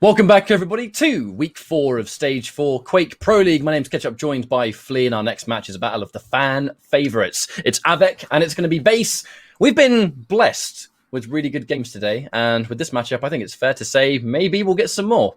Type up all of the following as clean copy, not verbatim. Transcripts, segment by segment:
Welcome back, everybody, to week 4 of Stage 4 Quake Pro League. My name's Ketchup, joined by Flea, and our next match is a battle of the fan favourites. It's Av3k, and it's going to be base. We've been blessed with really good games today, and with this matchup, I think it's fair to say maybe we'll get some more.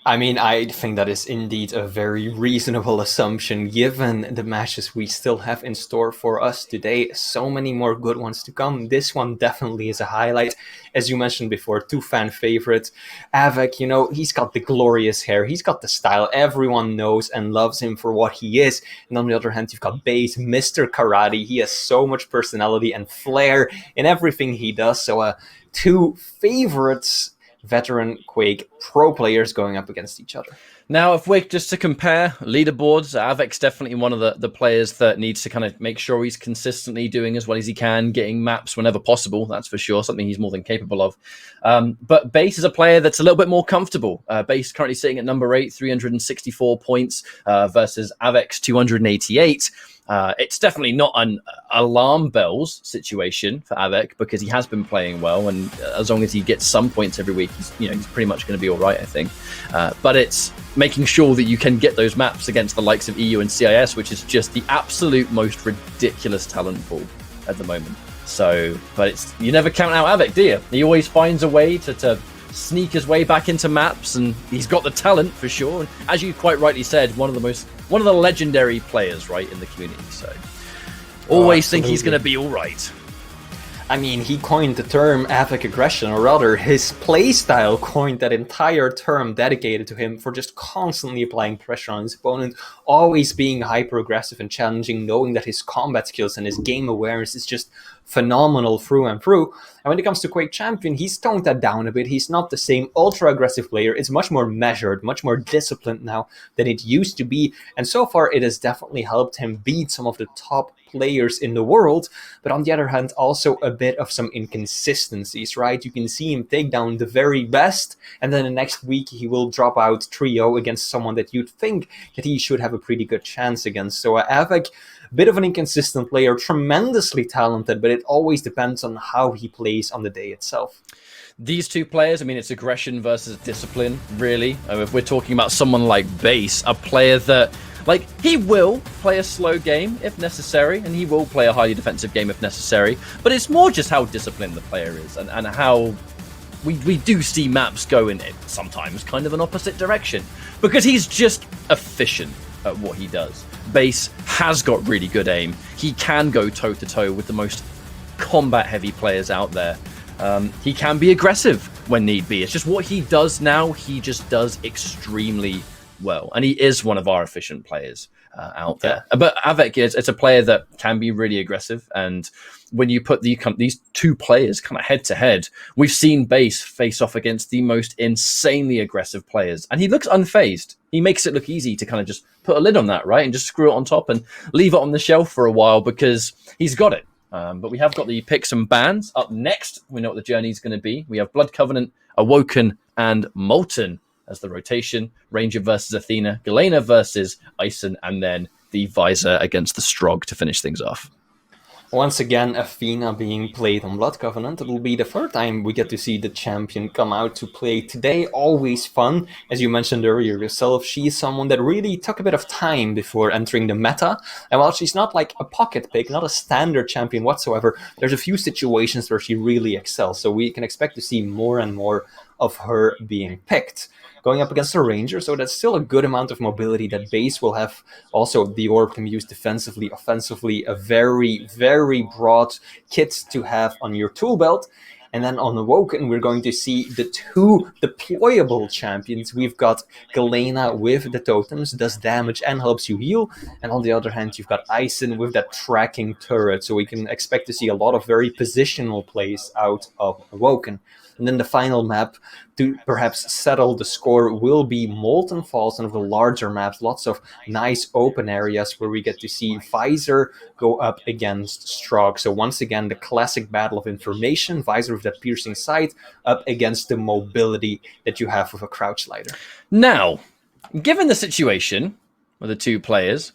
I mean, I think that is indeed a very reasonable assumption, given the matches we still have in store for us today. So many more good ones to come. This one definitely is a highlight. As you mentioned before, 2 fan favorites. Av3k, he's got the glorious hair. He's got the style. Everyone knows and loves him for what he is. And on the other hand, you've got Base, Mr. Karate. He has so much personality and flair in everything he does. So 2 favorites, veteran Quake pro players going up against each other. Now, if we're just to compare leaderboards, Av3k's definitely one of the players that needs to kind of make sure he's consistently doing as well as he can, getting maps whenever possible, that's for sure, something he's more than capable of. But Base is a player that's a little bit more comfortable. Base currently sitting at number 8, 364 points versus Av3k's 288. It's definitely not an alarm bells situation for Av3k because he has been playing well, and as long as he gets some points every week, he's pretty much going to be all right, I think. But it's making sure that you can get those maps against the likes of EU and CIS, which is just the absolute most ridiculous talent pool at the moment. So, but you never count out Av3k, do you? He always finds a way to sneak his way back into maps, and he's got the talent for sure. And as you quite rightly said, one of the legendary players, right, in the community. So always think he's going to be all right. I mean, he coined the term Av3k aggression, or rather, his playstyle coined that entire term dedicated to him for just constantly applying pressure on his opponent, always being hyper-aggressive and challenging, knowing that his combat skills and his game awareness is just phenomenal through and through. And when it comes to Quake Champion, he's toned that down a bit. He's not the same ultra-aggressive player. It's much more measured, much more disciplined now than it used to be. And so far, it has definitely helped him beat some of the top players in the world. But on the other hand, also a bit of some inconsistencies, right? You can see him take down the very best, and then the next week he will drop out 3-0 against someone that you'd think that he should have a pretty good chance against. So Av3k, bit of an inconsistent player, tremendously talented, but it always depends on how he plays on the day itself. These 2 players, I mean, it's aggression versus discipline, really. If we're talking about someone like Base, a player that, he will play a slow game if necessary, and he will play a highly defensive game if necessary, but it's more just how disciplined the player is and how we do see maps go in it sometimes kind of an opposite direction, because he's just efficient at what he does. Base has got really good aim. He can go toe-to-toe with the most combat-heavy players out there. He can be aggressive when need be. It's just what he does now, he just does extremely well. And he is one of our efficient players out there. Yeah. But Av3k, it's a player that can be really aggressive. And when you put these 2 players kind of head-to-head, we've seen Base face off against the most insanely aggressive players. And he looks unfazed. He makes it look easy to kind of just put a lid on that, right? And just screw it on top and leave it on the shelf for a while because he's got it. But we have got the picks and bans up next. We know what the journey is going to be. We have Blood Covenant, Awoken, and Molten as the rotation. Ranger versus Athena, Galena versus Ison, and then the Visor against the Strog to finish things off. Once again, Athena being played on Blood Covenant. It will be the 3rd time we get to see the champion come out to play today. Always fun. As you mentioned earlier yourself, she is someone that really took a bit of time before entering the meta. And while she's not like a pocket pick, not a standard champion whatsoever, there's a few situations where she really excels. So we can expect to see more and more of her being picked. Going up against a Ranger, so that's still a good amount of mobility that Base will have. Also, the Orb can be used defensively, offensively, a very, very broad kit to have on your tool belt. And then on Awoken, we're going to see the 2 deployable champions. We've got Galena with the totems, does damage and helps you heal. And on the other hand, you've got Ison with that tracking turret. So we can expect to see a lot of very positional plays out of Awoken. And then the final map to perhaps settle the score will be Molten Falls, one of the larger maps. Lots of nice open areas where we get to see Visor go up against Strog. So once again, the classic battle of information. Visor with that piercing sight up against the mobility that you have with a crouch slider. Now, given the situation with the 2 players,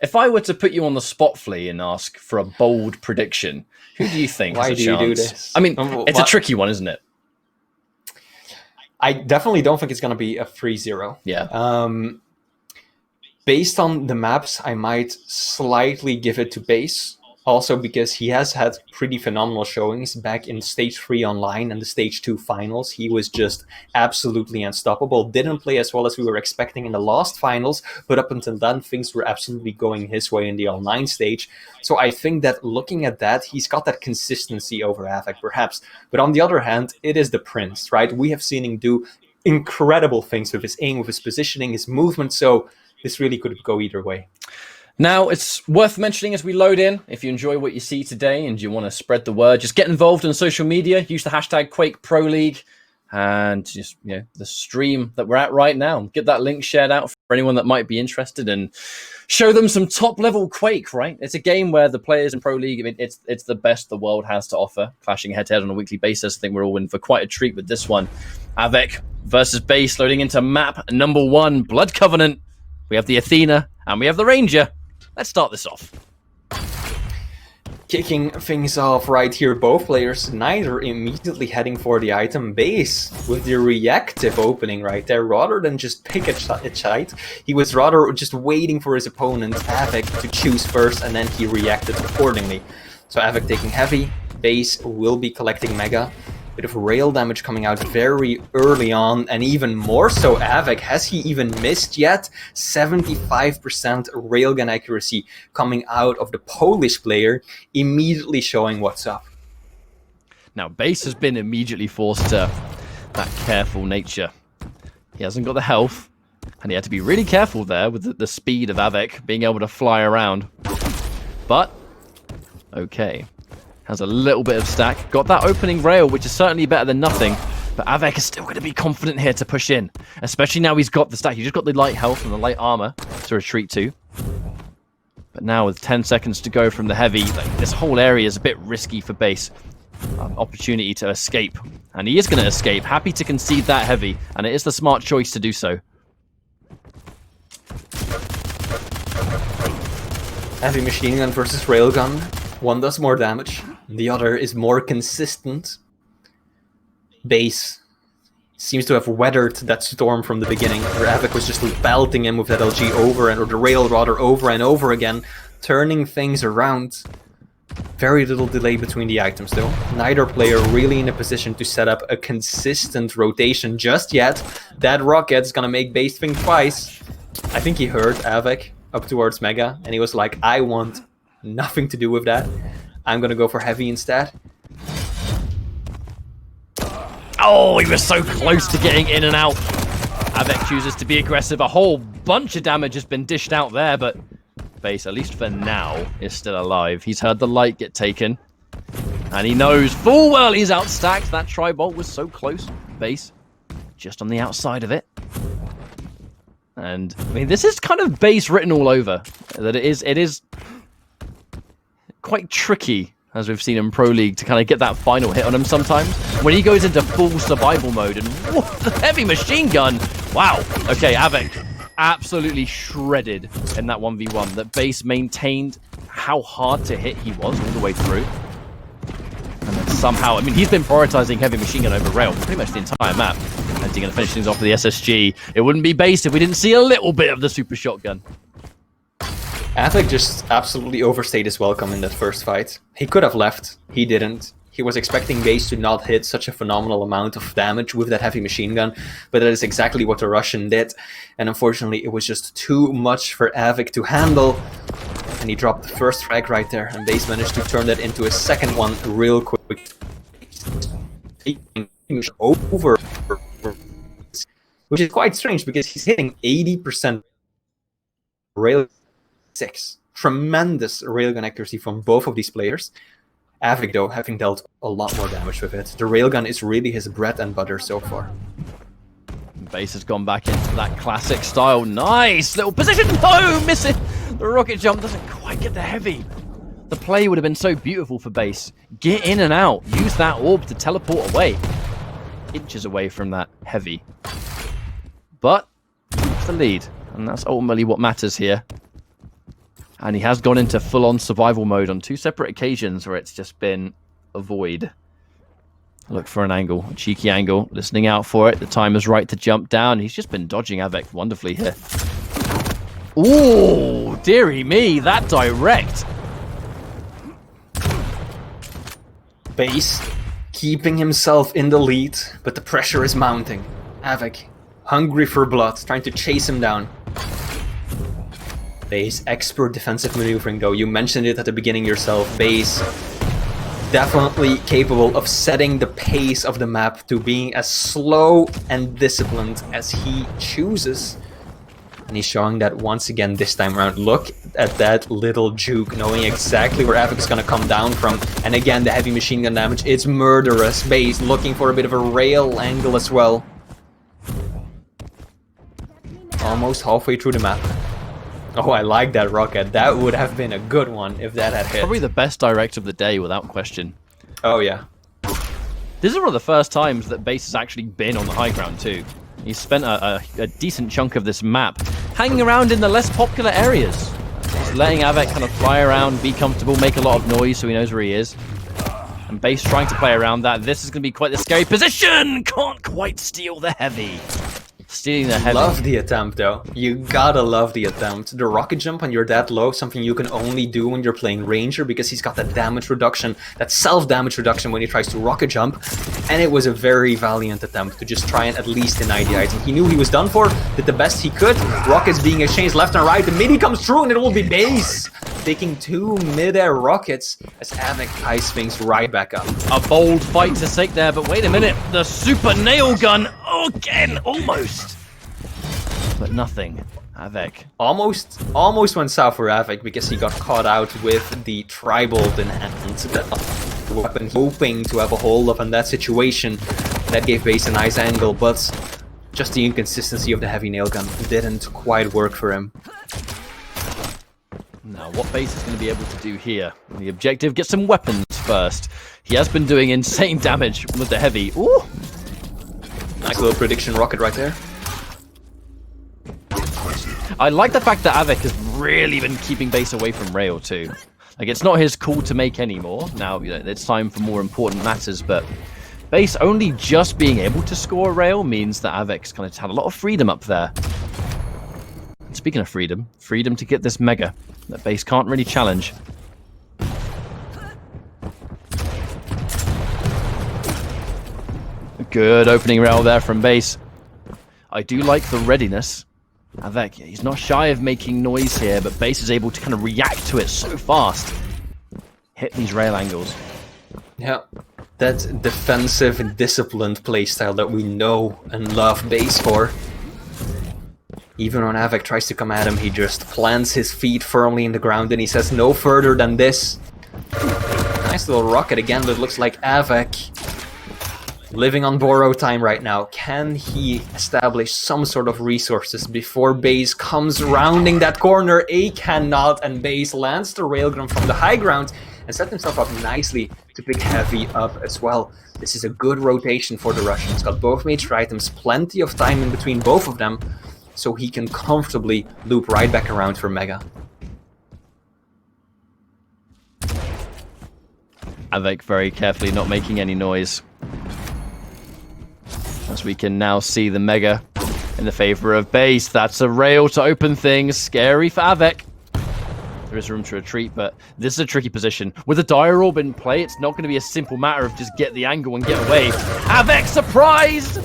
if I were to put you on the spot, Flea, and ask for a bold prediction, who do you think has a chance? Why do you do this? I mean, it's a tricky one, isn't it? I definitely don't think it's going to be a 3-0. Yeah. Based on the maps, I might slightly give it to Base. Also because he has had pretty phenomenal showings back in Stage 3 online and the Stage 2 finals. He was just absolutely unstoppable. Didn't play as well as we were expecting in the last finals, but up until then, things were absolutely going his way in the online stage. So I think that looking at that, he's got that consistency over Av3k, perhaps. But on the other hand, it is the Prince, right? We have seen him do incredible things with his aim, with his positioning, his movement, so this really could go either way. Now, it's worth mentioning as we load in, if you enjoy what you see today and you want to spread the word, just get involved on social media, use the hashtag Quake Pro League, and just, the stream that we're at right now. Get that link shared out for anyone that might be interested and show them some top-level Quake, right? It's a game where the players in Pro League, I mean, it's the best the world has to offer, clashing head-to-head on a weekly basis. I think we're all in for quite a treat with this one. Av3k versus Base, loading into map number 1, Blood Covenant. We have the Athena, and we have the Ranger. Let's start this off. Kicking things off right here, both players neither immediately heading for the item. Base with the reactive opening right there, rather than just pick a side. He was rather just waiting for his opponent, Av3k, to choose first, and then he reacted accordingly. So Av3k taking heavy, Base will be collecting Mega. Bit of rail damage coming out very early on, and even more so Av3k. Has he even missed yet? 75% railgun accuracy coming out of the Polish player, immediately showing what's up. Now, Base has been immediately forced to that careful nature. He hasn't got the health, and he had to be really careful there with the speed of Av3k being able to fly around. But, okay. Has a little bit of stack. Got that opening rail, which is certainly better than nothing. But Av3k is still going to be confident here to push in. Especially now he's got the stack. He's just got the light health and the light armor to retreat to. But now with 10 seconds to go from the heavy, this whole area is a bit risky for Base. Opportunity to escape. And he is going to escape. Happy to concede that heavy. And it is the smart choice to do so. Heavy machine gun versus railgun. One does more damage, the other is more consistent. Base seems to have weathered that storm from the beginning, where Av3k was just belting him with that LG or the rail rather, over and over again, turning things around. Very little delay between the items though. Neither player really in a position to set up a consistent rotation just yet. That rocket's gonna make Base think twice. I think he heard Av3k up towards Mega, and he was like, I want nothing to do with that. I'm gonna go for heavy instead. Oh, he was so close to getting in and out. Av3k chooses to be aggressive. A whole bunch of damage has been dished out there, but Base, at least for now, is still alive. He's heard the light get taken, and he knows full well he's outstacked. That tri-bolt was so close. Base, just on the outside of it. And, I mean, this is kind of Base written all over. That it is quite tricky, as we've seen in Pro League, to kind of get that final hit on him sometimes. When he goes into full survival mode, and what the heavy machine gun! Wow. Okay, Av3k absolutely shredded in that 1v1. That Base maintained how hard to hit he was all the way through. And then somehow, I mean, he's been prioritizing heavy machine gun over rail pretty much the entire map. And he's going to finish things off with the SSG. It wouldn't be Base if we didn't see a little bit of the super shotgun. Av3k just absolutely overstayed his welcome in that first fight. He could have left, he didn't. He was expecting Base to not hit such a phenomenal amount of damage with that heavy machine gun, but that is exactly what the Russian did. And unfortunately, it was just too much for Av3k to handle. And he dropped the first frag right there, and Base managed to turn that into a second one real quick. Over, which is quite strange because he's hitting 80% rail 6. Tremendous railgun accuracy from both of these players. Av3k, though, having dealt a lot more damage with it. The railgun is really his bread and butter so far. Base has gone back into that classic style. Nice little position. No, miss it. The rocket jump doesn't quite get the heavy. The play would have been so beautiful for Base. Get in and out. Use that orb to teleport away. Inches away from that heavy. But keeps the lead. And that's ultimately what matters here. And he has gone into full-on survival mode on 2 separate occasions where it's just been a void. Look for an angle, a cheeky angle, listening out for it. The time is right to jump down. He's just been dodging Av3k wonderfully here. Ooh, dearie me, that direct. Base keeping himself in the lead, but the pressure is mounting. Av3k, hungry for blood, trying to chase him down. Base, expert defensive maneuvering though. You mentioned it at the beginning yourself. Base, definitely capable of setting the pace of the map to being as slow and disciplined as he chooses. And he's showing that once again this time around. Look at that little juke, knowing exactly where Av3k is going to come down from. And again, the heavy machine gun damage, it's murderous. Base looking for a bit of a rail angle as well. Almost halfway through the map. Oh, I like that rocket. That would have been a good one if that had hit. Probably the best direct of the day, without question. Oh, yeah. This is one of the first times that Base has actually been on the high ground, too. He's spent a decent chunk of this map hanging around in the less popular areas. Just letting Av3k kind of fly around, be comfortable, make a lot of noise so he knows where he is. And Base trying to play around that. This is going to be quite the scary position! Can't quite steal the heavy. Stealing the heavy. Love the attempt though. You gotta love the attempt. The rocket jump when you're that low, something you can only do when you're playing Ranger, because he's got that damage reduction, that self-damage reduction when he tries to rocket jump. And it was a very valiant attempt to just try and at least deny the item. He knew he was done for, did the best he could. Rockets being exchanged left and right. The midi comes through and it will be Base taking 2 mid-air rockets as Av3k ice things right back up. A bold fight to take there, but wait a minute. The super nail gun again, almost. But nothing. Av3k. Almost went south for Av3k because he got caught out with the tri-bolt in hand. The weapon hoping to have a hold of in that situation. That gave Base a nice angle, but just the inconsistency of the heavy nail gun didn't quite work for him. Now, what Base is going to be able to do here? The objective, get some weapons first. He has been doing insane damage with the heavy. Ooh! Nice little prediction rocket right there. I like the fact that Av3k has really been keeping Base away from rail too. Like, it's not his call to make anymore. Now, you know, it's time for more important matters, but Base only just being able to score a rail means that Av3k's kind of had a lot of freedom up there. And speaking of freedom, freedom to get this mega that Base can't really challenge. Good opening rail there from Base. I do like the readiness. Av3k, he's not shy of making noise here, but Base is able to kind of react to it so fast. Hit these rail angles. Yeah, that defensive, disciplined playstyle that we know and love Base for. Even when Av3k tries to come at him, he just plants his feet firmly in the ground and he says no further than this. Nice little rocket again, but it looks like Av3k living on borrowed time right now. Can he establish some sort of resources before Base comes rounding that corner? A cannot, and Base lands the railgun from the high ground and set himself up nicely to pick heavy up as well. This is a good rotation for the Russians. Got both major items, plenty of time in between both of them, so he can comfortably loop right back around for Mega. Av3k very carefully not making any noise. As we can now see the Mega in the favor of Base. That's a rail to open things. Scary for Av3k. There is room to retreat, but this is a tricky position. With a Dire Orb in play, it's not going to be a simple matter of just get the angle and get away. Av3k surprised!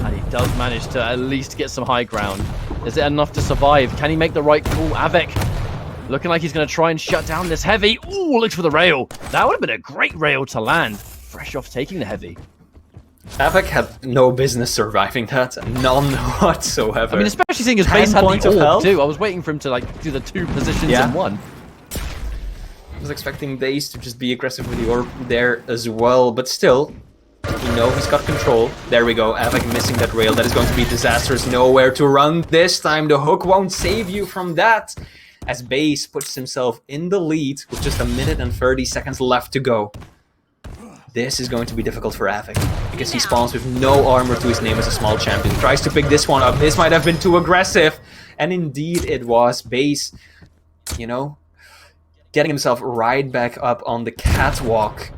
And he does manage to at least get some high ground. Is it enough to survive? Can he make the right call? Av3k looking like he's going to try and shut down this heavy. Ooh, looks for the rail. That would have been a great rail to land. Fresh off taking the heavy. Av3k had no business surviving that, none whatsoever. I mean, especially seeing his Base had the orb too. I was waiting for him to like do the 2 positions in one. I was expecting Base to just be aggressive with the orb there as well, but still, you know he's got control. There we go, Av3k missing that rail. That is going to be disastrous. Nowhere to run this time. The hook won't save you from that, as Base puts himself in the lead with just 1 minute and 30 seconds left to go. This is going to be difficult for Av3k, because he spawns with no armor to his name as a small champion. Tries to pick this one up. This might have been too aggressive. And indeed it was. Base, you know, getting himself right back up on the catwalk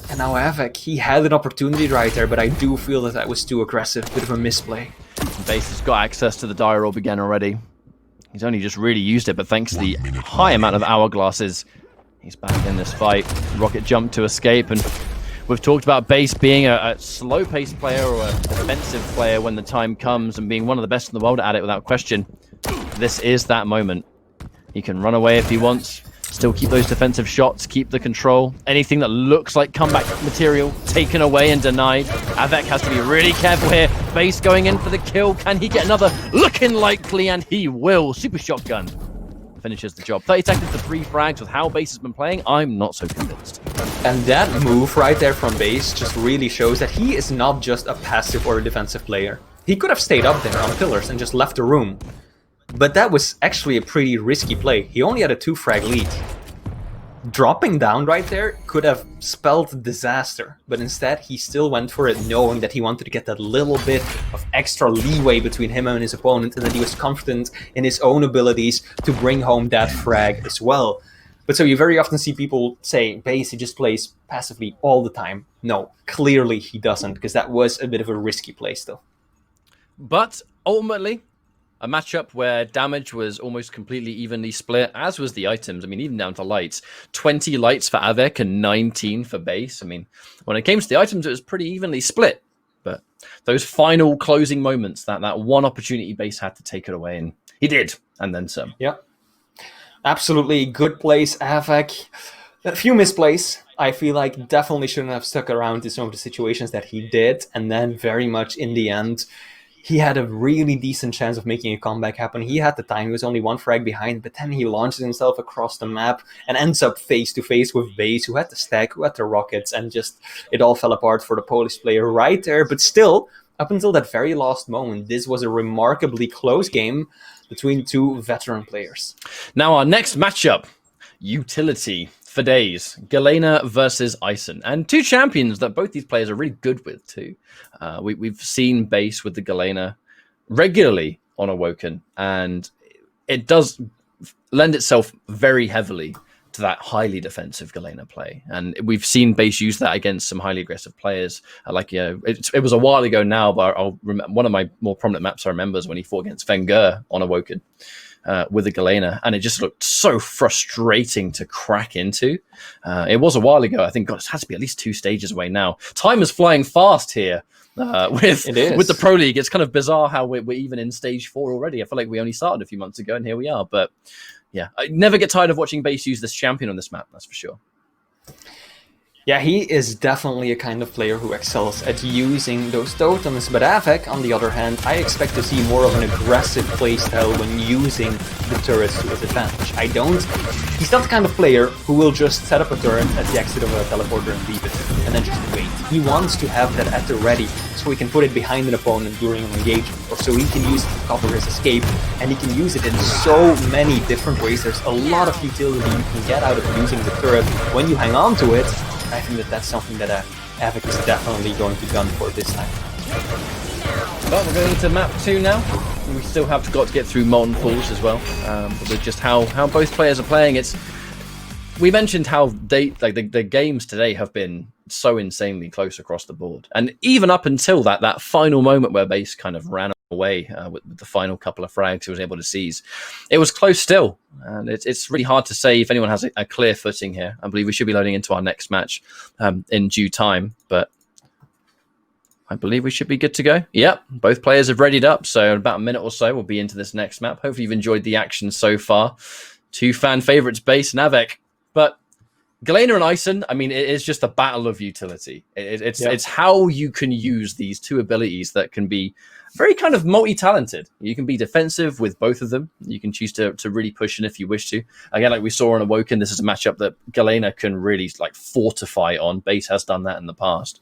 And now Av3k, he had an opportunity right there, but I do feel that that was too aggressive, bit of a misplay. Base has got access to the Dire Orb again already. He's only just really used it, but thanks to the high amount of hourglasses, he's back in this fight. Rocket jump to escape, and we've talked about Base being a slow-paced player or a defensive player when the time comes, and being one of the best in the world at it without question. This is that moment. He can run away if he wants, still keep those defensive shots, keep the control. Anything that looks like comeback material, taken away and denied. Av3k has to be really careful here. Base going in for the kill. Can he get another? Looking likely, and he will. Super Shotgun finishes the job. 30 seconds to 3 frags. With how Base has been playing, I'm not so convinced. And that move right there from Base just really shows that he is not just a passive or a defensive player. He could have stayed up there on pillars and just left the room. But that was actually a pretty risky play. He only had a 2 frag lead. Dropping down right there could have spelled disaster, but instead he still went for it, knowing that he wanted to get that little bit of extra leeway between him and his opponent, and that he was confident in his own abilities to bring home that frag as well. But so you very often see people say, Base, he just plays passively all the time. No, clearly he doesn't, because that was a bit of a risky play still. But ultimately, a matchup where damage was almost completely evenly split, as was the items. I mean, even down to lights. 20 lights for Av3k and 19 for Base. I mean, when it came to the items, it was pretty evenly split. But those final closing moments, that one opportunity Base had to take it away, and he did, and then some. Yeah, absolutely good plays, Av3k. A few misplays. I feel like definitely shouldn't have stuck around in some of the situations that he did, and then very much in the end, he had a really decent chance of making a comeback happen. He had the time, he was only 1 frag behind, but then he launches himself across the map and ends up face-to-face with Base, who had the stack, who had the rockets, and just it all fell apart for the Polish player right there. But still, up until that very last moment, this was a remarkably close game between 2 veteran players. Now our next matchup, utility for days, Galena versus Ison, and 2 champions that both these players are really good with too. We've seen Base with the Galena regularly on Awoken, and it does lend itself very heavily to that highly defensive Galena play. And we've seen Base use that against some highly aggressive players. It was a while ago now, but I'll remember one of my more prominent maps I remember is when he fought against Wenger on Awoken. With the Galena, and it just looked so frustrating to crack into. It was a while ago. I think, God, it has to be at least 2 stages away now. Time is flying fast here with the Pro League. It's kind of bizarre how we're even in stage 4 already. I feel like we only started a few months ago, and here we are. But yeah, I never get tired of watching Base use this champion on this map, that's for sure. Yeah, he is definitely a kind of player who excels at using those totems, but Av3k, on the other hand, I expect to see more of an aggressive playstyle when using the turrets to his advantage. He's not the kind of player who will just set up a turret at the exit of a teleporter and leave it, and then just wait. He wants to have that at the ready, so he can put it behind an opponent during an engagement, or so he can use it to cover his escape, and he can use it in so many different ways. There's a lot of utility you can get out of using the turret when you hang on to it. I think that's something that Av3k is definitely going to gun for this time. Well, we're going into map 2 now. We still have got to get through Molten Falls as well. But with just how both players are playing, we mentioned how the games today have been so insanely close across the board, and even up until that final moment where Base kind of ran away with the final couple of frags he was able to seize, it was close still, and it's really hard to say if anyone has a clear footing here. I believe we should be loading into our next match in due time, but I believe we should be good to go. Yep, both players have readied up, so in about a minute or so we'll be into this next map. Hopefully you've enjoyed the action so far. 2 fan favorites, Base and Av3k, but Galena and Ison, I mean, it is just a battle of utility. It's how you can use these 2 abilities that can be very kind of multi-talented. You can be defensive with both of them. You can choose to really push in if you wish to. Again, like we saw on Awoken, this is a matchup that Galena can really fortify on. Base has done that in the past.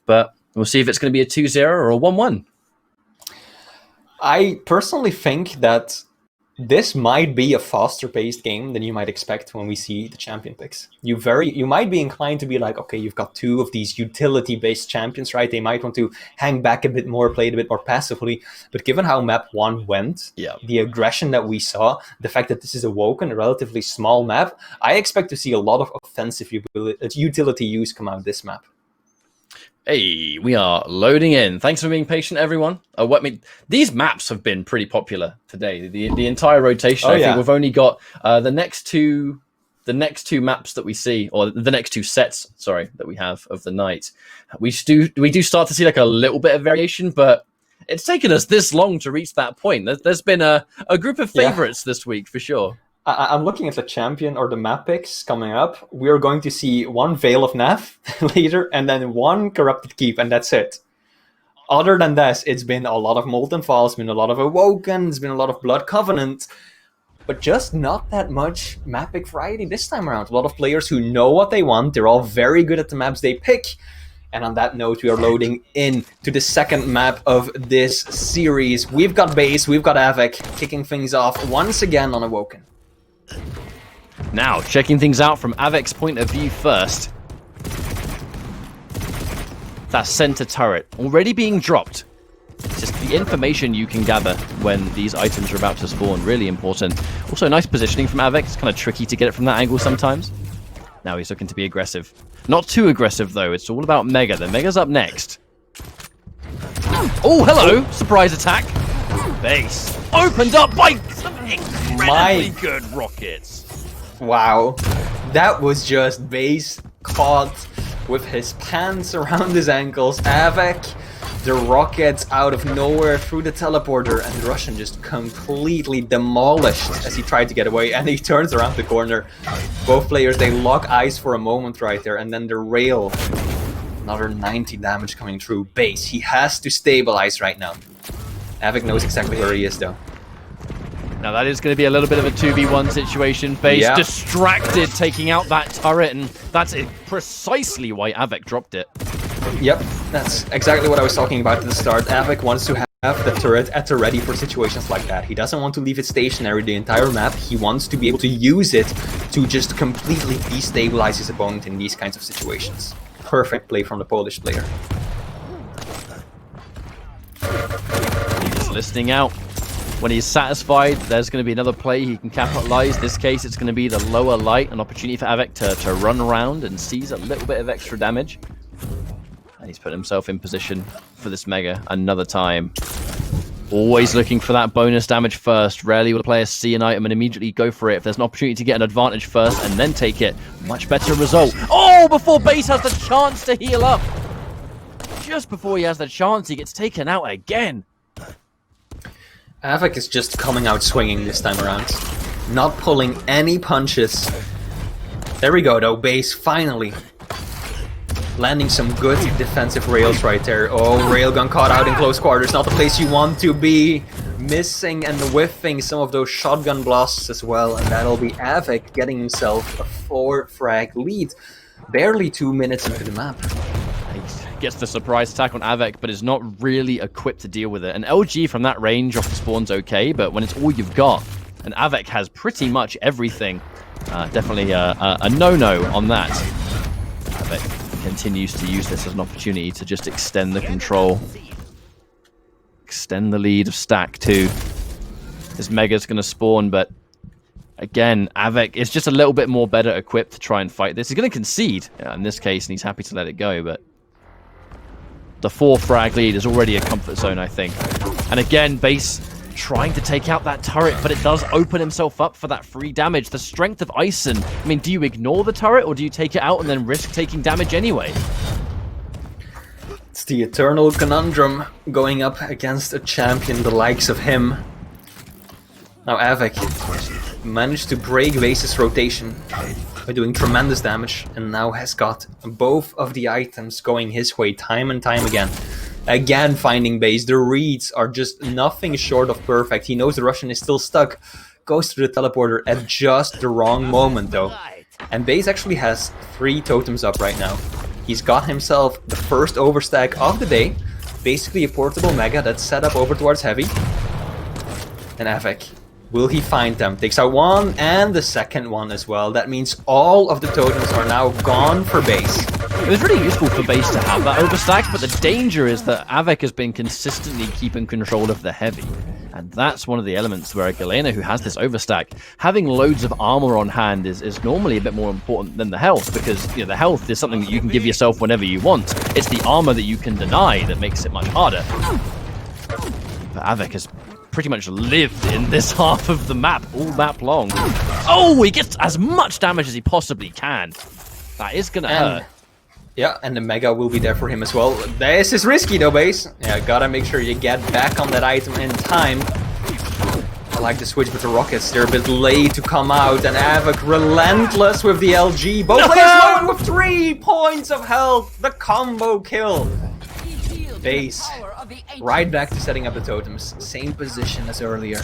But we'll see if it's going to be a 2-0 or a 1-1. I personally think that This might be a faster paced game than you might expect when we see the champion picks. You might be inclined to be like, okay, you've got two of these utility based champions, right? They might want to hang back a bit more, play it a bit more passively. But given how map 1 went, the aggression that we saw, the fact that this is Awoken, a relatively small map, I expect to see a lot of offensive utility use come out of this map. Hey, we are loading in. Thanks for being patient, everyone. These maps have been pretty popular today. The entire rotation. I think we've only got the next two maps that we see, or the next two sets, sorry, that we have of the night. We do start to see like a little bit of variation, but it's taken us this long to reach that point. There's been a group of favorites this week for sure. I'm looking at the champion or the map picks coming up. We're going to see one Veil of Nav later, and then one Corrupted Keep, and that's it. Other than this, it's been a lot of Molten Falls, been a lot of Awoken, it's been a lot of Blood Covenant, but just not that much map pick variety this time around. A lot of players who know what they want, they're all very good at the maps they pick. And on that note, we are loading in to the second map of this series. We've got Base, we've got Av3k, kicking things off once again on Awoken. Now, checking things out from Av3k's point of view first. That center turret already being dropped. Just the information you can gather when these items are about to spawn, really important. Also, nice positioning from Av3k. It's kind of tricky to get it from that angle sometimes. Now he's looking to be aggressive. Not too aggressive, though. It's all about Mega. The Mega's up next. Oh, hello! Surprise attack. Base opened up by some incredibly good rockets. Wow, that was just Base caught with his pants around his ankles. Av3k, the rockets out of nowhere through the teleporter, and the Russian just completely demolished as he tried to get away, and he turns around the corner. Both players, they lock eyes for a moment right there, and then the rail. Another 90 damage coming through. Base, he has to stabilize right now. Av3k knows exactly where he is, though. Now that is going to be a little bit of a 2v1 situation. Base distracted, taking out that turret, and that's precisely why Av3k dropped it. Yep, that's exactly what I was talking about at the start. Av3k wants to have the turret at the ready for situations like that. He doesn't want to leave it stationary the entire map. He wants to be able to use it to just completely destabilize his opponent in these kinds of situations. Perfect play from the Polish player. He's listening out. When he's satisfied, there's going to be another play he can capitalize. This case, it's going to be the lower light, an opportunity for Av3k to run around and seize a little bit of extra damage. And he's put himself in position for this Mega another time. Always looking for that bonus damage first. Rarely will a player see an item and immediately go for it. If there's an opportunity to get an advantage first and then take it, much better result. Oh, before Base has the chance to heal up. Just before he has the chance, he gets taken out again. Av3k is just coming out swinging this time around. Not pulling any punches. There we go though, Base finally landing some good defensive rails right there. Oh, railgun caught out in close quarters. Not the place you want to be. Missing and whiffing some of those shotgun blasts as well. And that'll be Av3k getting himself a 4-frag lead. Barely 2 minutes into the map. Gets the surprise attack on Av3k, but is not really equipped to deal with it. An LG from that range off the spawn's okay, but when it's all you've got, and Av3k has pretty much everything, definitely a no-no on that. Av3k continues to use this as an opportunity to just extend the control. Extend the lead of Stack too. This Mega's going to spawn, but again, Av3k is just a little bit more better equipped to try and fight this. He's going to concede in this case, and he's happy to let it go, but the 4-frag lead is already a comfort zone, I think. And again, Base trying to take out that turret, but it does open himself up for that free damage. The strength of Ison. I mean, do you ignore the turret, or do you take it out and then risk taking damage anyway? It's the eternal conundrum going up against a champion the likes of him. Now Av3k managed to break Base's rotation by doing tremendous damage, and now has got both of the items going his way time and time again. Again finding Base. The reads are just nothing short of perfect. He knows the Russian is still stuck. Goes through the teleporter at just the wrong moment though. And Base actually has 3 totems up right now. He's got himself the first overstack of the day. Basically a portable Mega that's set up over towards Heavy. And Av3k Will he find them? Takes out one and the second one as well. That means all of the totems are now gone for base. It was really useful for base to have that overstack, but the danger is that Av3k has been consistently keeping control of the heavy. And that's one of the elements where a Galena who has this overstack, having loads of armor on hand is normally a bit more important than the health, because the health is something that you can give yourself whenever you want. It's the armor that you can deny that makes it much harder. But Av3k has pretty much lived in this half of the map, all map long. Oh, he gets as much damage as he possibly can. That is gonna hurt. Yeah, and the Mega will be there for him as well. This is risky though, base. Yeah, gotta make sure you get back on that item in time. I like the switch with the rockets. They're a bit late to come out, and Av3k relentless with the LG. Both players loaded with 3 points of health. The combo kill. Base right back to setting up the totems. Same position as earlier.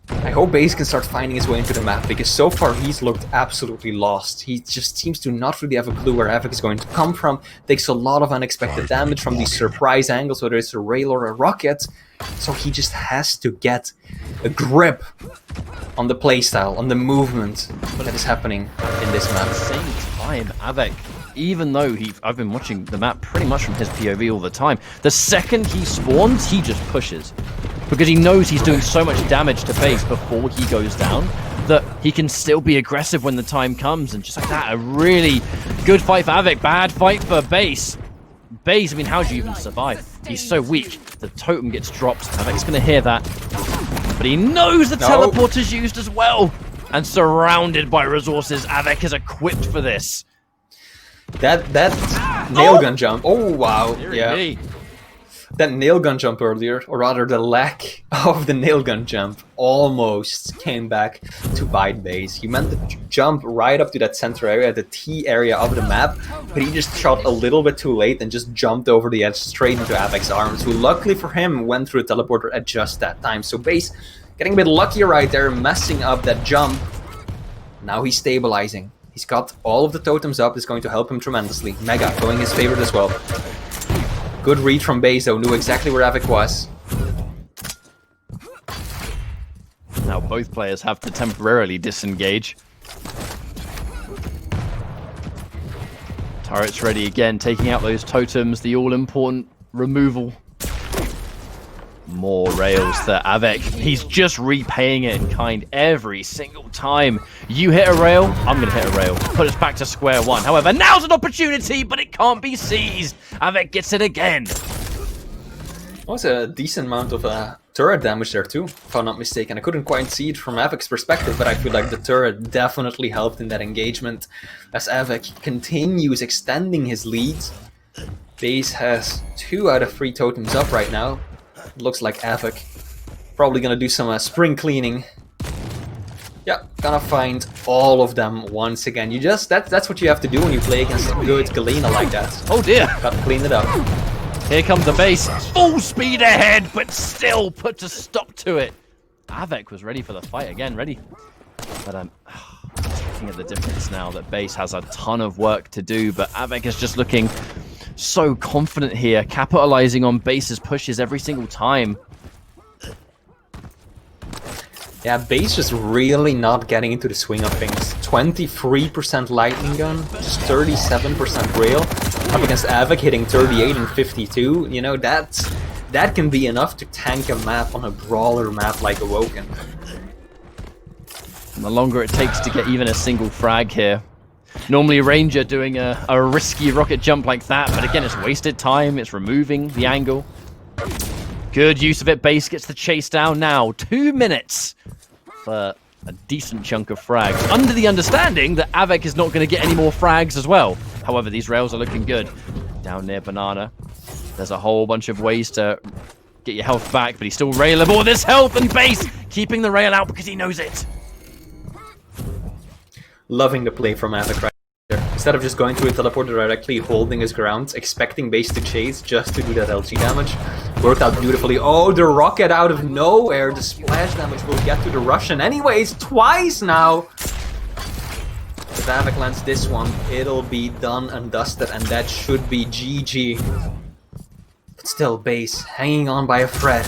I hope Base can start finding his way into the map, because so far he's looked absolutely lost. He just seems to not really have a clue where Av3k is going to come from. Takes a lot of unexpected damage from these surprise angles, whether it's a rail or a rocket. So he just has to get a grip on the playstyle, on the movement that is happening in this map. At the same time, Av3k, even though I've been watching the map pretty much from his POV all the time, the second he spawns, he just pushes. Because he knows he's doing so much damage to base before he goes down, that he can still be aggressive when the time comes. And just like that, a really good fight for Av3k, bad fight for base. Base, I mean, how do you even survive? He's so weak. The totem gets dropped. Av3k's going to hear that. But he knows the teleport is used as well. And surrounded by resources, Av3k is equipped for this. That nail gun jump. Oh, wow. Yeah. That nail gun jump earlier, or rather the lack of the nail gun jump, almost came back to bite base. He meant to jump right up to that center area, the T area of the map, but he just shot a little bit too late and just jumped over the edge straight into Av3k's arms, who luckily for him went through a teleporter at just that time. So base getting a bit lucky right there, messing up that jump. Now he's stabilizing. He's got all of the totems up, it's going to help him tremendously. Mega going his favorite as well. Good read from base though, knew exactly where Av3k was. Now both players have to temporarily disengage. Turret's ready again, taking out those totems, the all-important removal. More rails that Av3k, he's just repaying it in kind every single time. You hit a rail, I'm going to hit a rail. Put us back to square one. However, now's an opportunity, but it can't be seized. Av3k gets it again. That was a decent amount of turret damage there too, if I'm not mistaken. I couldn't quite see it from Av3k's perspective, but I feel like the turret definitely helped in that engagement. As Av3k continues extending his lead, base has 2 out of 3 totems up right now. Looks like Av3k probably gonna do some spring cleaning. Yeah, gonna find all of them once again. That's what you have to do when you play against a good Galena like that. Oh dear! Gotta clean it up. Here comes the base, full speed ahead, but still puts a stop to it. Av3k was ready for the fight again, ready. But looking at the difference now that base has a ton of work to do, but Av3k is just looking so confident here, capitalizing on base's pushes every single time. Yeah, base just really not getting into the swing of things. 23% lightning gun, just 37% rail. Up against Av3k hitting 38 and 52. You know, that can be enough to tank a map on a brawler map like Awoken. And the longer it takes to get even a single frag here. Normally a Ranger doing a risky rocket jump like that, but again, it's wasted time, it's removing the angle. Good use of it, base gets the chase down now. 2 minutes for a decent chunk of frags. Under the understanding that Av3k is not going to get any more frags as well. However, these rails are looking good. Down near Banana, there's a whole bunch of ways to get your health back, but he's still railable. This health and base keeping the rail out because he knows it. Loving the play from Av3k right there. Instead of just going to a teleporter directly, holding his ground, expecting base to chase just to do that LG damage. Worked out beautifully. Oh, the rocket out of nowhere. The splash damage will get to the Russian anyways, twice now. If Av3k lands this one, it'll be done and dusted, and that should be GG. But still, base hanging on by a thread.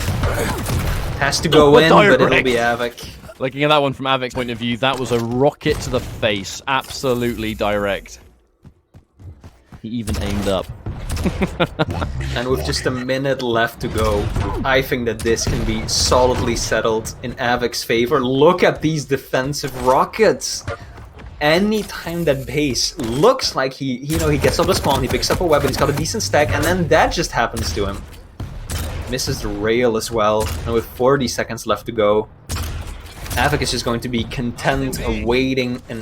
Has to go in, but it'll be Av3k. Looking at that one from Av3k's point of view, that was a rocket to the face. Absolutely direct. He even aimed up. And with just a minute left to go, I think that this can be solidly settled in Av3k's favor. Look at these defensive rockets. Anytime that base looks like he gets up the spawn, he picks up a weapon, he's got a decent stack, and then that just happens to him. Misses the rail as well, and with 40 seconds left to go, Av3k is just going to be content waiting and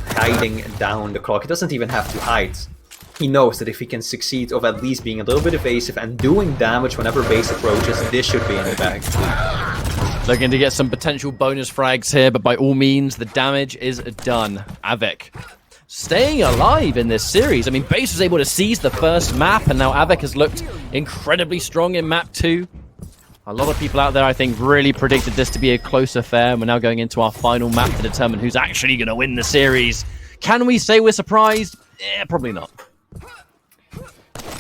hiding down the clock. He doesn't even have to hide. He knows that if he can succeed of at least being a little bit evasive and doing damage whenever base approaches, this should be in the bag. Looking to get some potential bonus frags here, but by all means, the damage is done. Av3k staying alive in this series. I mean, base was able to seize the first map, and now Av3k has looked incredibly strong in map 2. A lot of people out there, I think, really predicted this to be a close affair. We're now going into our final map to determine who's actually going to win the series. Can we say we're surprised? Probably not.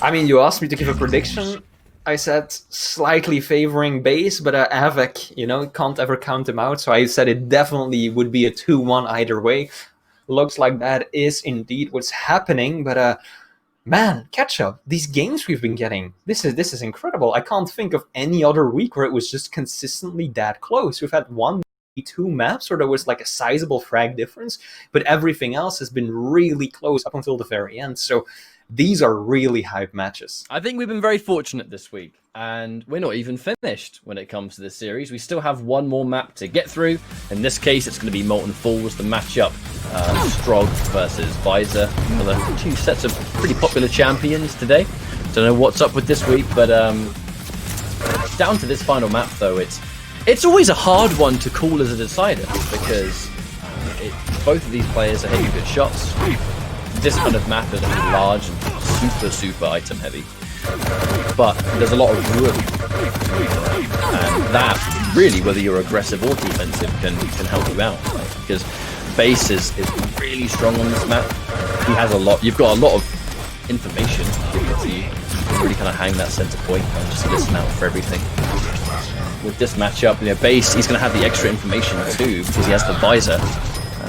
I mean, you asked me to give a prediction. I said slightly favoring base, but Av3k, can't ever count him out. So I said it definitely would be a 2-1 either way. Looks like that is indeed what's happening, but man, catch up. These games we've been getting, this is incredible. I can't think of any other week where it was just consistently that close. We've had 1, 2 maps where there was like a sizable frag difference, but everything else has been really close up until the very end. So these are really hype matches. I think we've been very fortunate this week, and we're not even finished when it comes to this series. We still have one more map to get through. In this case, it's going to be Molten Falls, the matchup. Strog versus Visor. Another 2 sets of pretty popular champions today. Don't know what's up with this week, but down to this final map, though, it's always a hard one to call as a decider, because both of these players are hitting good shots. This kind of map is large and super item heavy, but there's a lot of room, and that really, whether you're aggressive or defensive, can help you out, right? Because base is really strong on this map. He has a lot. You've got a lot of information given to you. You can really kind of hang that center point and just listen out for everything. With this matchup, base, he's going to have the extra information too because he has the visor.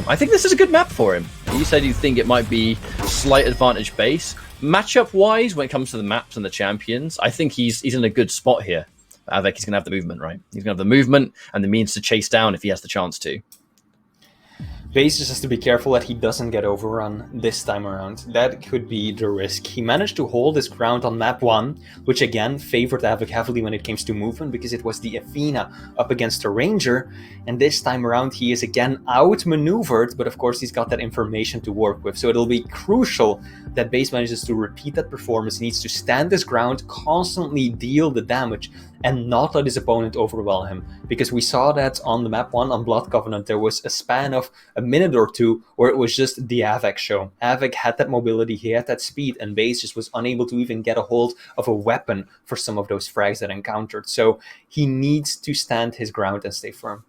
I think this is a good map for him. You said you think it might be slight advantage base. Matchup-wise, when it comes to the maps and the champions, I think he's in a good spot here. Av3k is going to have the movement, right? He's going to have the movement and the means to chase down if he has the chance to. Base just has to be careful that he doesn't get overrun this time around. That could be the risk. He managed to hold his ground on map 1, which again favored Av3k heavily when it came to movement because it was the Athena up against a Ranger, and this time around he is again outmaneuvered, but of course he's got that information to work with, so it'll be crucial that Base manages to repeat that performance. He needs to stand his ground, constantly deal the damage, and not let his opponent overwhelm him, because we saw that on the map 1 on Blood Covenant. There was a span of a minute or two where it was just the Av3k show. Av3k had that mobility, he had that speed, and Base just was unable to even get a hold of a weapon for some of those frags that encountered. So he needs to stand his ground and stay firm.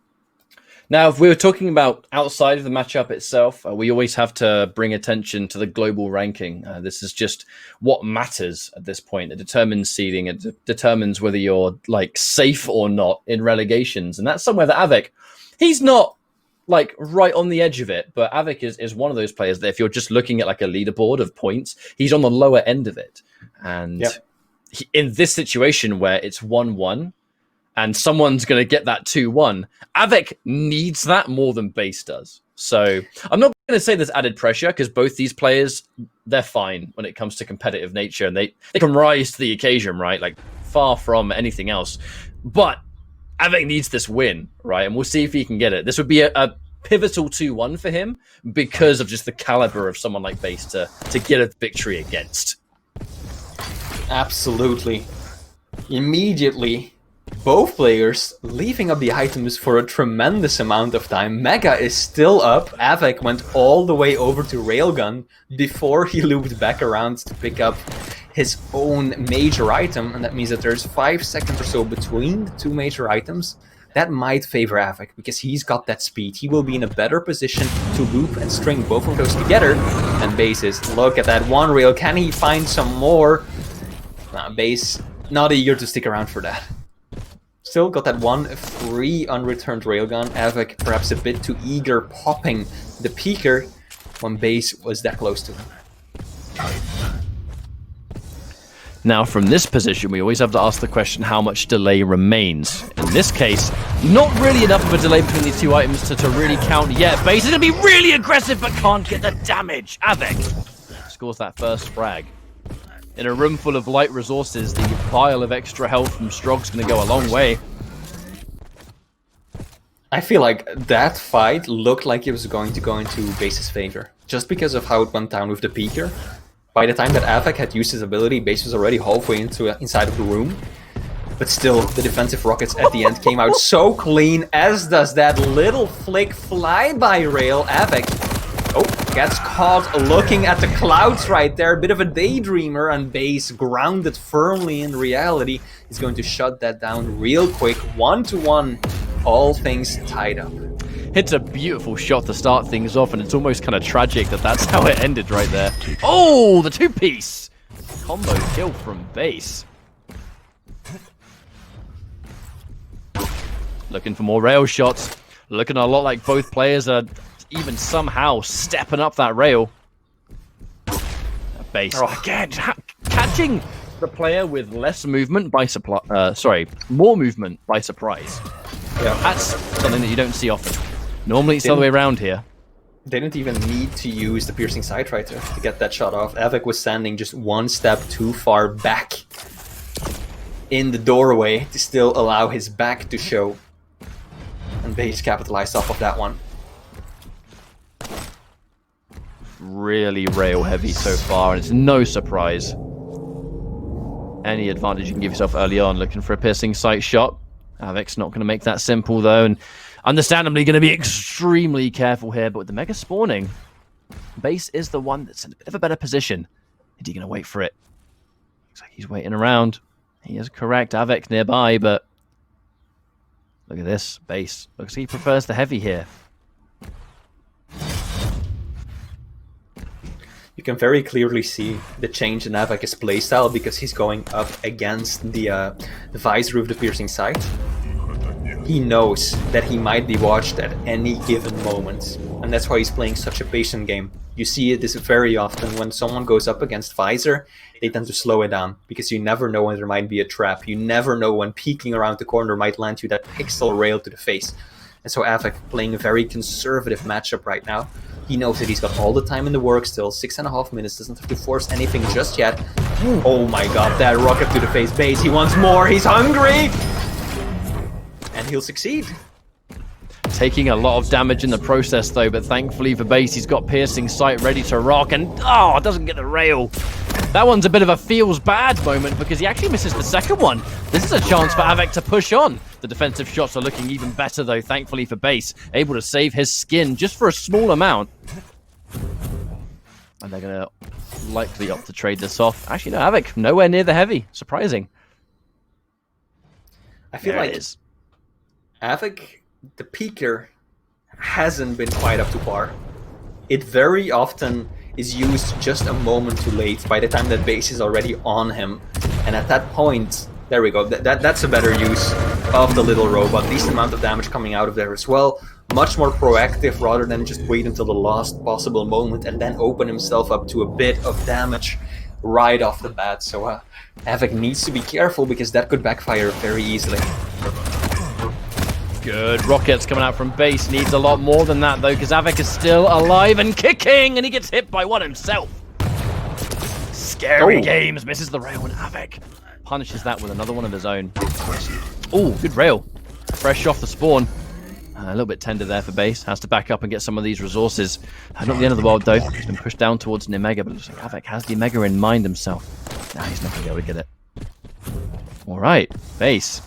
Now, if we were talking about outside of the matchup itself, we always have to bring attention to the global ranking. This is just what matters at this point. It determines seeding. It determines whether you're safe or not in relegations. And that's somewhere that Av3k, he's not right on the edge of it, but Av3k is one of those players that if you're just looking at a leaderboard of points, he's on the lower end of it. And in this situation where it's 1-1, and someone's going to get that 2-1, Av3k needs that more than Base does. So I'm not going to say there's added pressure, because both these players, they're fine when it comes to competitive nature, and they can rise to the occasion, right? Far from anything else. But Av3k needs this win, right? And we'll see if he can get it. This would be a pivotal 2-1 for him because of just the caliber of someone like Base to get a victory against. Absolutely. Immediately, both players leaving up the items for a tremendous amount of time. Mega is still up. Av3k went all the way over to Railgun before he looped back around to pick up his own major item, and that means that there's 5 seconds or so between the 2 major items. That might favor Av3k because he's got that speed. He will be in a better position to loop and string both of those together than Base is. Look at that one rail. Can he find some more? Base not eager to stick around for that. Still got that one free unreturned railgun. Av3k perhaps a bit too eager popping the peeker when base was that close to him. Now, from this position, we always have to ask the question how much delay remains. In this case, not really enough of a delay between these two items to really count yet. Base is going to be really aggressive, but can't get the damage. Av3k scores that first frag. In a room full of light resources, the vial of extra health from Strog's going to go a long way. I feel like that fight looked like it was going to go into Base's favor, just because of how it went down with the peeker. By the time that Av3k had used his ability, Base was already halfway inside of the room. But still, the defensive rockets at the end came out so clean, as does that little flick flyby rail. Av3k gets caught looking at the clouds right there. A bit of a daydreamer, and Base, grounded firmly in reality, is going to shut that down real quick. 1-1, all things tied up. Hits a beautiful shot to start things off, and it's almost kind of tragic that that's how it ended right there. Oh, the two-piece! Combo kill from Base. Looking for more rail shots. Looking a lot like both players are even somehow stepping up that rail. Base, again, catching the player with less movement by more movement by surprise. Yeah. That's something that you don't see often. Normally it's the other way around here. They didn't even need to use the piercing sight right there to get that shot off. Av3k was standing just one step too far back in the doorway to still allow his back to show. And Base capitalized off of that one. Really rail heavy so far, and it's no surprise. Any advantage you can give yourself early on, looking for a piercing sight shot. Av3k's not going to make that simple though, and understandably going to be extremely careful here, but with the mega spawning, Base is the one that's in a bit of a better position. Is he going to wait for it? Looks like he's waiting around. He is correct. Av3k nearby, but look at this. Base looks like he prefers the heavy here. You can very clearly see the change in Av3k's playstyle because he's going up against the visor of the piercing sight. He knows that he might be watched at any given moment, and that's why he's playing such a patient game. You see this very often when someone goes up against visor, they tend to slow it down because you never know when there might be a trap. You never know when peeking around the corner might land you that pixel rail to the face. And so Av3k playing a very conservative matchup right now. He knows that he's got all the time in the work still, 6.5 minutes, doesn't have to force anything just yet. Oh my god, that rocket to the face. Base, he wants more, he's hungry! And he'll succeed. Taking a lot of damage in the process though, but thankfully for Base, he's got piercing sight ready to rock, and doesn't get the rail. That one's a bit of a feels bad moment because he actually misses the second one. This is a chance for Av3k to push on. The defensive shots are looking even better though, thankfully for Base, able to save his skin just for a small amount. And they're going to likely opt to trade this off. Actually, no, Av3k nowhere near the heavy. Surprising. I feel like Av3k, the peeker, hasn't been quite up to par. It very often is used just a moment too late by the time that Base is already on him. And at that point, there we go, that's a better use of the little robot. Decent amount of damage coming out of there as well. Much more proactive rather than just wait until the last possible moment and then open himself up to a bit of damage right off the bat. So Av3k needs to be careful because that could backfire very easily. Good rockets coming out from Base. Needs a lot more than that though, because Av3k is still alive and kicking, and he gets hit by one himself. Scary games. Misses the rail, and Av3k punishes that with another one of his own. Oh, good rail. Fresh off the spawn. A little bit tender there for Base. Has to back up and get some of these resources. Not the end of the world though. He's been pushed down towards the Omega, but it looks like Av3k has the Omega in mind himself. Nah, he's not going to be able to get it. Alright, Base.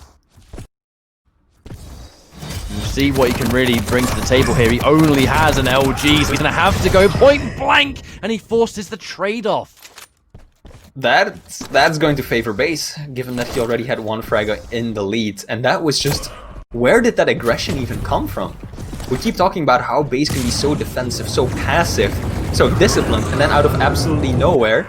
We'll see what he can really bring to the table here. He only has an LG, so he's going to have to go point blank, and he forces the trade-off. That's going to favor Base, given that he already had one frag in the lead. And that was just... where did that aggression even come from? We keep talking about how Base can be so defensive, so passive, so disciplined, and then out of absolutely nowhere,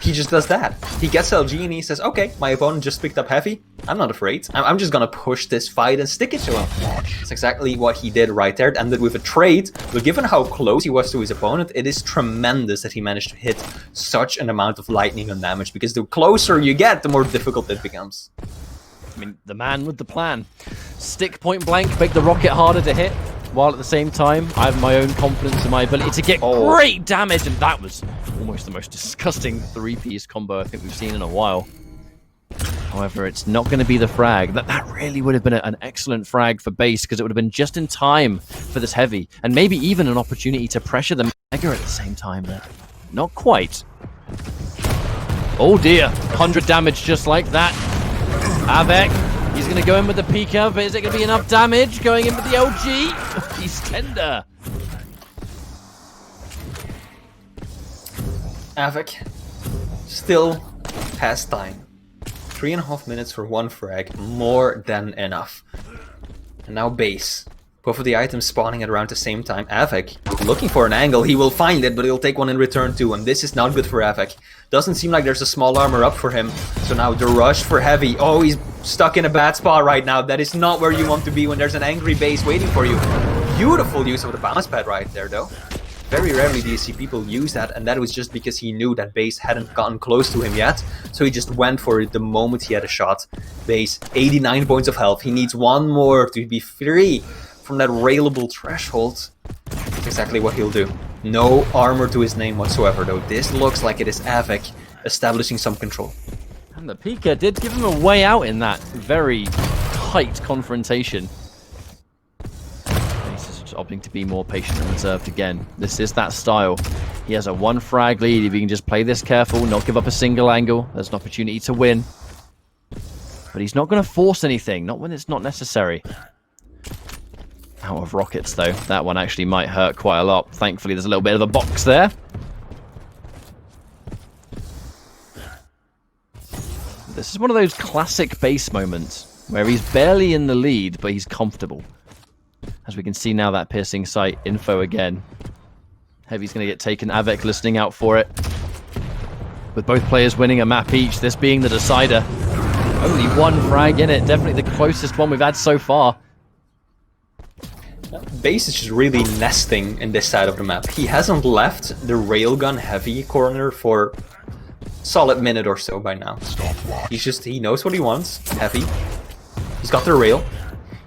he just does that. He gets LG and he says, okay, my opponent just picked up heavy, I'm not afraid. I'm just gonna push this fight and stick it to him. That's exactly what he did right there. It ended with a trade, but given how close he was to his opponent, it is tremendous that he managed to hit such an amount of lightning on damage, because the closer you get, the more difficult it becomes. I mean, the man with the plan. Stick point blank, make the rocket harder to hit, while at the same time, I have my own confidence in my ability to get great damage, and that was almost the most disgusting three-piece combo I think we've seen in a while. However, it's not going to be the frag. That really would have been an excellent frag for base, because it would have been just in time for this heavy, and maybe even an opportunity to pressure the Mega at the same time, but not quite. Oh dear, 100 damage just like that. Av3k, he's going to go in with the Pika, but is it going to be enough damage going in with the LG? He's tender. Av3k still has time. 3.5 minutes for one frag, more than enough. And now base. Both of the items spawning at around the same time. Av3k looking for an angle, he will find it, but he'll take one in return too, and this is not good for Av3k. Doesn't seem like there's a small armor up for him. So now the rush for heavy. Oh, he's stuck in a bad spot right now. That is not where you want to be when there's an angry base waiting for you. Beautiful use of the bounce pad right there though. Very rarely do you see people use that, and that was just because he knew that base hadn't gotten close to him yet, so he just went for it the moment he had a shot. Base, 89 points of health. He needs one more to be free from that railable threshold. That's exactly what he'll do. No armor to his name whatsoever, though. This looks like it is Av3k establishing some control. And the Pika did give him a way out in that very tight confrontation. Opting to be more patient and reserved again. This is that style. He has a one frag lead. If he can just play this careful, not give up a single angle, there's an opportunity to win. But he's not going to force anything, not when it's not necessary. Out of rockets though. That one actually might hurt quite a lot. Thankfully there's a little bit of a box there. This is one of those classic base moments where he's barely in the lead, but he's comfortable. As we can see now, that piercing sight info again. Heavy's going to get taken. Av3k listening out for it. With both players winning a map each, this being the decider. Only one frag in it. Definitely the closest one we've had so far. Base is just really nesting in this side of the map. He hasn't left the railgun heavy corner for a solid minute or so by now. He knows what he wants. Heavy. He's got the rail.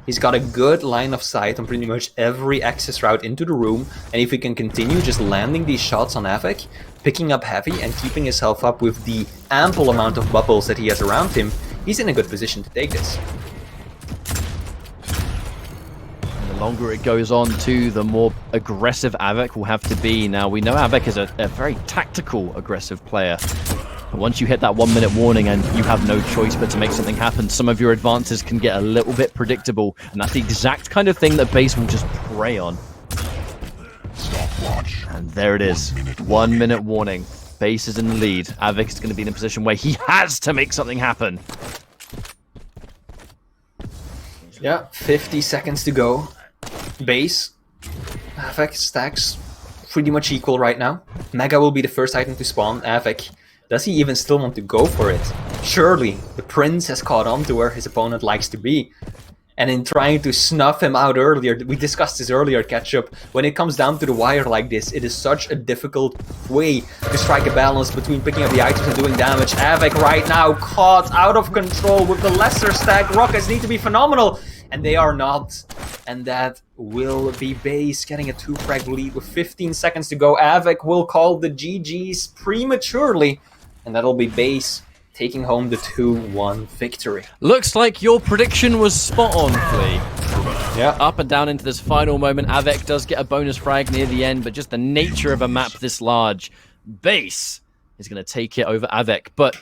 He's got a good line of sight on pretty much every access route into the room, and if he can continue just landing these shots on Av3k, picking up heavy and keeping himself up with the ample amount of bubbles that he has around him, he's in a good position to take this. And the longer it goes on too, the more aggressive Av3k will have to be. Now we know Av3k is a very tactical, aggressive player. But once you hit that 1 minute warning and you have no choice but to make something happen, some of your advances can get a little bit predictable, and that's the exact kind of thing that base will just prey on. And there it is. 1 minute warning. Base is in the lead. Av3k is going to be in a position where he has to make something happen. Yeah, 50 seconds to go. Base. Av3k stacks pretty much equal right now. Mega will be the first item to spawn. Av3k. Does he even still want to go for it? Surely, the prince has caught on to where his opponent likes to be. And in trying to snuff him out earlier, we discussed this earlier, Ketchup, when it comes down to the wire like this, it is such a difficult way to strike a balance between picking up the items and doing damage. Av3k right now caught out of control with the lesser stack. Rockets need to be phenomenal, and they are not. And that will be base getting a 2-frag lead with 15 seconds to go. Av3k will call the GG's prematurely. And that'll be base taking home the 2-1 victory. Looks like your prediction was spot on, Flea. Yeah. Up and down into this final moment. Av3k does get a bonus frag near the end, but just the nature of a map this large, base is going to take it over Av3k, but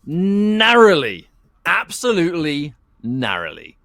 narrowly. Absolutely narrowly.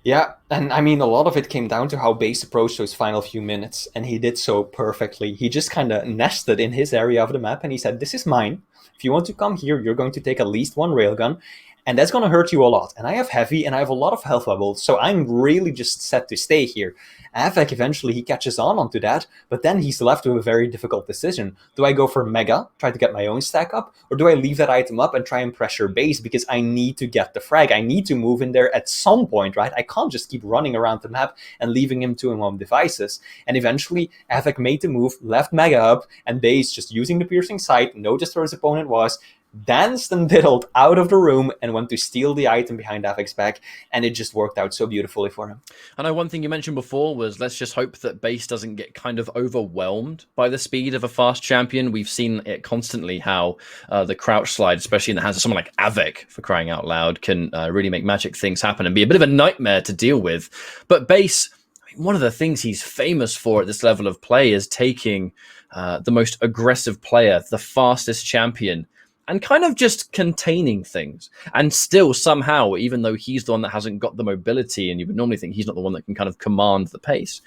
Yeah, and I mean, a lot of it came down to how base approached those final few minutes, and he did so perfectly. He just kind of nested in his area of the map, and he said, this is mine. If you want to come here, you're going to take at least one railgun. and that's going to hurt you a lot. And I have heavy, and I have a lot of health bubbles, so I'm really just set to stay here. Av3k, eventually he catches on onto that, but then he's left with a very difficult decision. Do I go for Mega, try to get my own stack up, or do I leave that item up and try and pressure base, because I need to get the frag. I need to move in there at some point, right? I can't just keep running around the map and leaving him to his own devices. And eventually Av3k made the move, left Mega up, and Base, just using the piercing sight, noticed where his opponent was, danced and diddled out of the room and went to steal the item behind Av3k's back, and it just worked out so beautifully for him. I know one thing you mentioned before was, let's just hope that Base doesn't get kind of overwhelmed by the speed of a fast champion. We've seen it constantly, how the crouch slide, especially in the hands of someone like Av3k, for crying out loud, can really make magic things happen and be a bit of a nightmare to deal with. But Base, one of the things he's famous for at this level of play is taking the most aggressive player, the fastest champion, and kind of just containing things. And still somehow, even though he's the one that hasn't got the mobility, and you would normally think he's not the one that can kind of command the pace,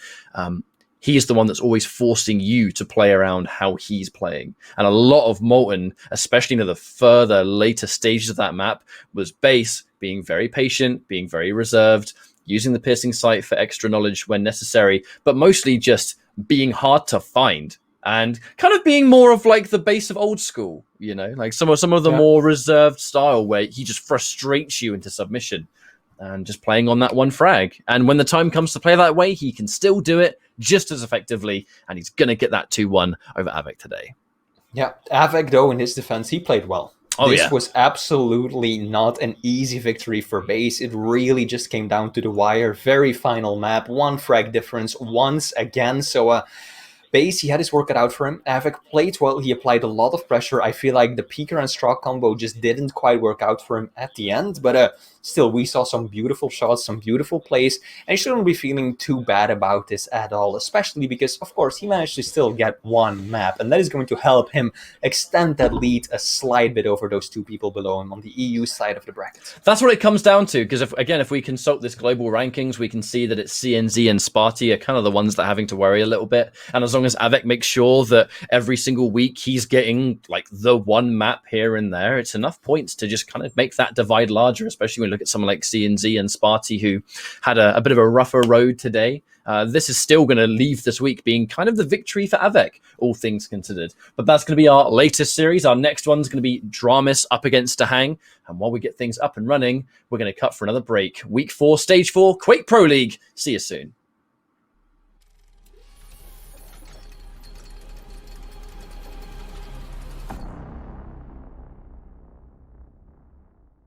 he's the one that's always forcing you to play around how he's playing. And a lot of Molten, especially in the further later stages of that map, was Base being very patient, being very reserved, using the piercing sight for extra knowledge when necessary, but mostly just being hard to find. And kind of being more of like the Base of old school, you know, like some of the more reserved style where he just frustrates you into submission and just playing on that one frag. And when the time comes to play that way, he can still do it just as effectively, and he's going to get that 2-1 over Av3k today. Yeah, Av3k, though, in his defense, he played well. This was absolutely not an easy victory for Base. It really just came down to the wire. Very final map, one frag difference once again. So, Base, he had his work cut out for him. Av3k played well. He applied a lot of pressure. I feel like the Peeker and Strock combo just didn't quite work out for him at the end. But still, we saw some beautiful shots, some beautiful plays. And he shouldn't be feeling too bad about this at all. Especially because, of course, he managed to still get one map. And that is going to help him extend that lead a slight bit over those two people below him on the EU side of the bracket. That's what it comes down to. Because, if we consult this global rankings, we can see that it's CNZ and Sparty are kind of the ones that are having to worry a little bit. And as long as Av3k makes sure that every single week he's getting like the one map here and there, it's enough points to just kind of make that divide larger, especially when you look at someone like CNZ and Sparty, who had a bit of a rougher road today. This is still going to leave this week being kind of the victory for Av3k, all things considered. But that's going to be our latest series. Our next one's going to be Dramis up against Dahang. And while we get things up and running, we're going to cut for another break. Week 4, Stage 4, Quake Pro League. See you soon.